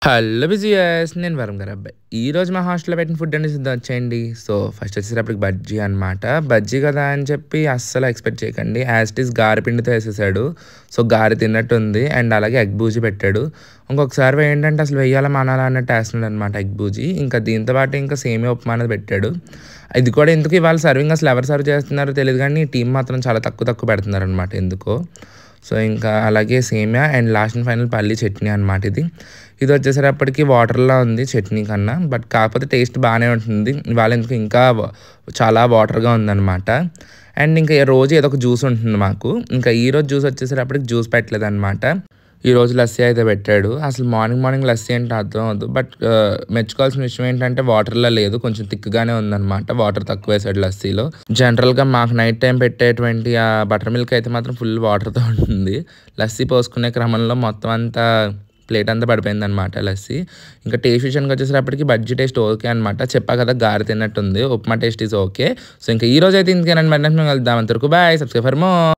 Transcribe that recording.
Hello బిజియస్ నేను వరుణ్ గారు అబ్బాయి. ఈరోజు మా హాస్టల్‌లో పెట్టిన ఫుడ్ అనేది చూద్దాం వచ్చేయండి. సో, ఫస్ట్ వచ్చేసేటప్పటికి బజ్జీ అనమాట. బజ్జీ కదా అని చెప్పి అస్సలు ఎక్స్‌పెక్ట్ చేయకండి. యాజ్ ఇట్ ఈజ్ గారె పిండితో ఏసేసాడు. సో, గారె తిన్నట్టుంది. అండ్ అలాగే ఎగ్ బూజీ పెట్టాడు. ఇంకొకసారి ఏంటంటే అసలు వెయ్యాలా మానాలా అన్నట్టు ఏస్తున్నాడనమాట ఎగ్ బూజీ. ఇంకా దీంతో పాటు ఇంకా సేమియా ఉప్మా అనేది పెట్టాడు. ఇది కూడా ఎందుకు ఇవాళ సర్వింగ్ అసలు ఎవరు సర్వ్ చేస్తున్నారో తెలీదు గానీ టీమ్ మాత్రం చాలా తక్కువ పెడుతున్నారనమాట ఎందుకో. సో, ఇంకా అలాగే సేమియా అండ్ లాస్ట్ అండ్ ఫైనల్ పల్లీ చట్నీ అనమాట ఇది. ఇది వచ్చేసేటప్పటికి వాటర్‌లా ఉంది చట్నీ కన్నా. బట్ కాకపోతే టేస్ట్ బానే ఉంటుంది. ఇవాళ ఎందుకో ఇంకా చాలా వాటర్‌గా ఉందనమాట. అండ్ ఇంకా రోజు ఏదో ఒక జ్యూస్ ఉంటుంది మాకు. ఇంకా ఈరోజు జ్యూస్ వచ్చేసేటప్పటికి జ్యూస్ పెట్టలేదనమాట. ఈరోజు లస్సీ అయితే పెట్టాడు. అసలు మార్నింగ్ లస్సీ అంటే అర్థం అవ్వదు. బట్ మెచ్చుకోవాల్సిన విషయం ఏంటంటే వాటర్‌లా లేదు. కొంచెం థిక్‌గానే ఉందనమాట. వాటర్ తక్కువేసాడు లస్సీలో. జనరల్‌గా మాకు నైట్ టైమ్ పెట్టేటువంటి ఆ బటర్ మిల్క్ అయితే మాత్రం ఫుల్ వాటర్‌తో ఉంటుంది. లస్సీ పోసుకునే క్రమంలో మొత్తం అంతా ప్లేట్ అంతా పడిపోయిందనమాట లస్సీ. ఇంకా టేస్ట్ విషయానికి వచ్చేసేటప్పటికి బజ్జీ టేస్ట్ ఓకే అనమాట. చెప్పా కదా గారె తిన్నట్టుంది. Upma taste is okay. So, ఇంకా ఈరోజు అయితే ఇంతకేనండి. మరి నెక్స్ట్ మేము కలుద్దాం. అంతవరకు బాయ్. Subscribe for more.